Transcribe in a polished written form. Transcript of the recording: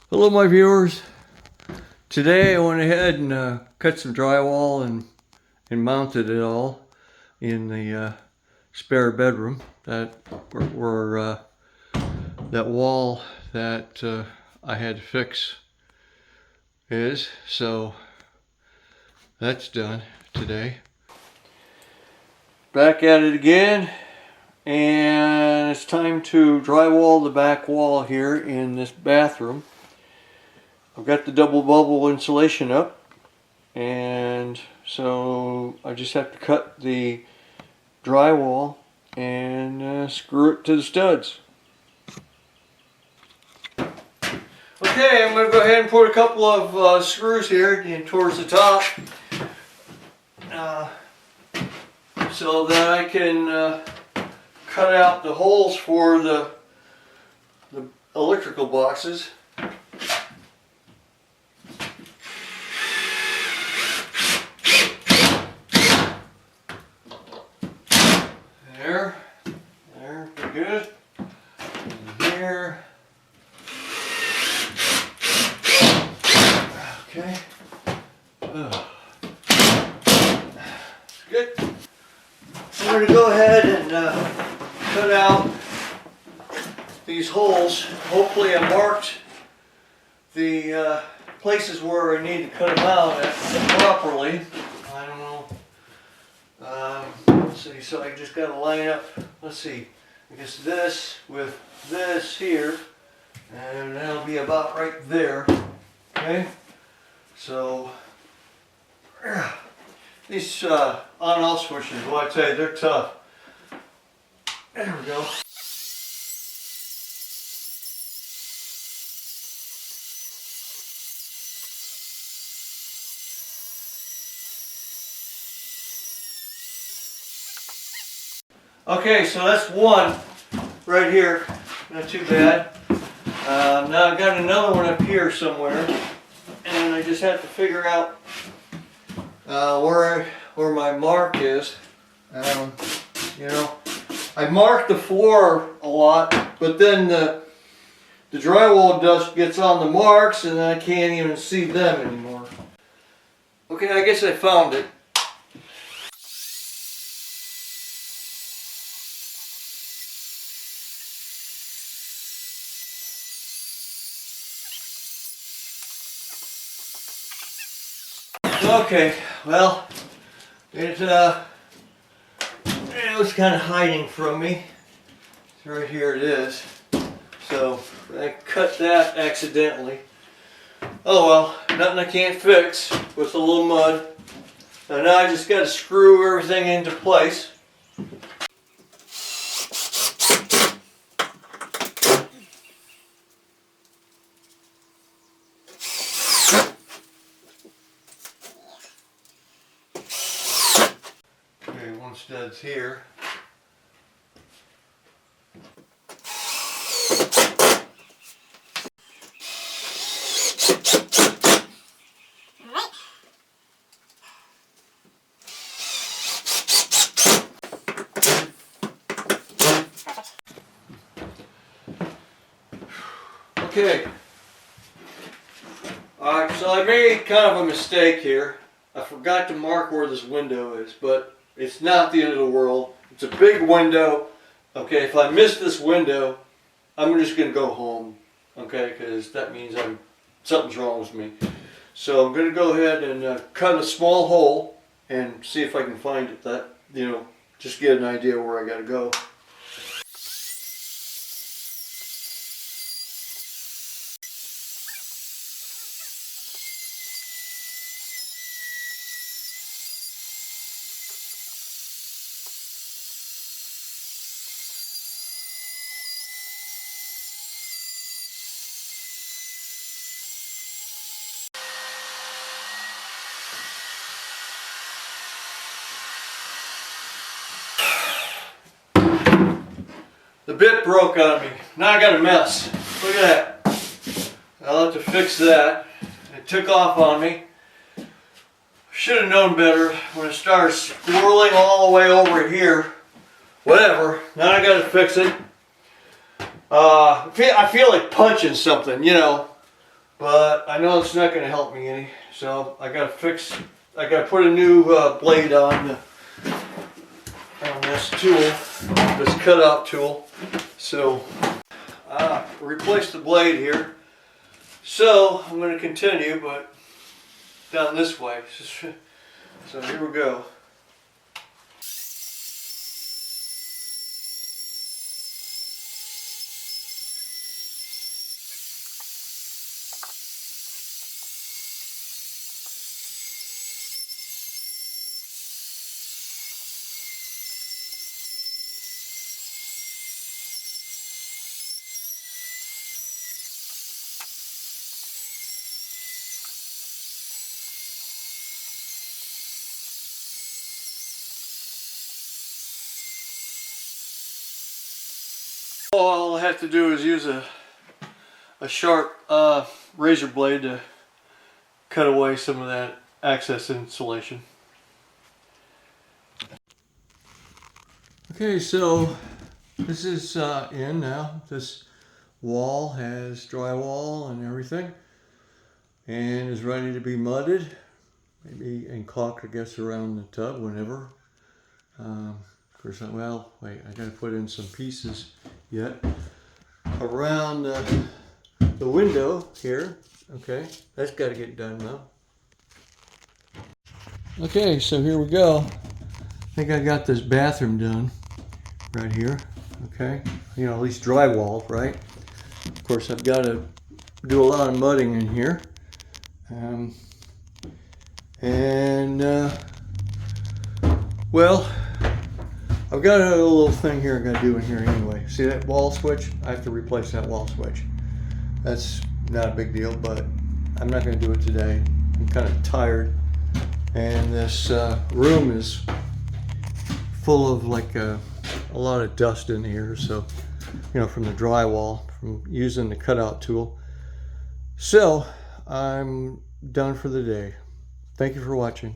Hello my viewers. Today I went ahead and cut some drywall and mounted it all in the spare bedroom. That where that wall that I had to fix is. So that's done today. Back at it again, and it's time to drywall the back wall here in this bathroom. I've got the double bubble insulation up, and so I just have to cut the drywall and screw it to the studs. Okay, I'm going to go ahead and put a couple of screws here towards the top so that I can cut out the holes for the electrical boxes. There, pretty good. And here. Okay. Good. I'm going to go ahead and cut out these holes. Hopefully I marked the places where I need to cut them out properly. I don't know. Let's see, so I just got to line up, let's see, I guess this with this here, and that'll be about right there. Okay, so these on and off switches, well, I tell you, they're tough. There we go. Okay, so that's one right here, not too bad. Now I've got another one up here somewhere, and I just have to figure out where my mark is. You know, I mark the floor a lot, but then the drywall dust gets on the marks, and I can't even see them anymore. Okay, I guess I found it. Okay, well, it was kind of hiding from me. So right here it is. So I cut that accidentally. Oh well, nothing I can't fix with a little mud. And now I just got to screw everything into place. One stud's here. Okay. Alright, so I made kind of a mistake here. I forgot to mark where this window is, but it's not the end of the world. It's a big window. Okay, if I miss this window, I'm just going to go home. Okay, because that means something's wrong with me. So I'm going to go ahead and cut a small hole and see if I can find it. That, you know, just get an idea where I got to go. The bit broke on me. Now I got a mess. Look at that. I'll have to fix that. It took off on me. Should have known better when it started swirling all the way over here. Whatever. Now I got to fix it. I feel like punching something, you know. but I know it's not going to help me any. So I got to put a new blade on this tool, this cutout tool. So replace the blade here. So I'm going to continue, but down this way. So here we go. All I have to do is use a sharp razor blade to cut away some of that excess insulation. Okay, so this is in now. This wall has drywall and everything, and is ready to be mudded, maybe and caulked, I guess, around the tub whenever. Of course, well, wait, I gotta put in some pieces yet around the window here. Okay, that's got to get done though. Okay, so here we go. I think I got this bathroom done right here. Okay, you know, at least drywall, right? Of course, I've got to do a lot of mudding in here, well, I've got a little thing here I got to do in here anyway. See that wall switch? I have to replace that wall switch. That's not a big deal, but I'm not going to do it today. I'm kind of tired, and this room is full of like a lot of dust in here, so you know, from the drywall, from using the cutout tool. So I'm done for the day. Thank you for watching.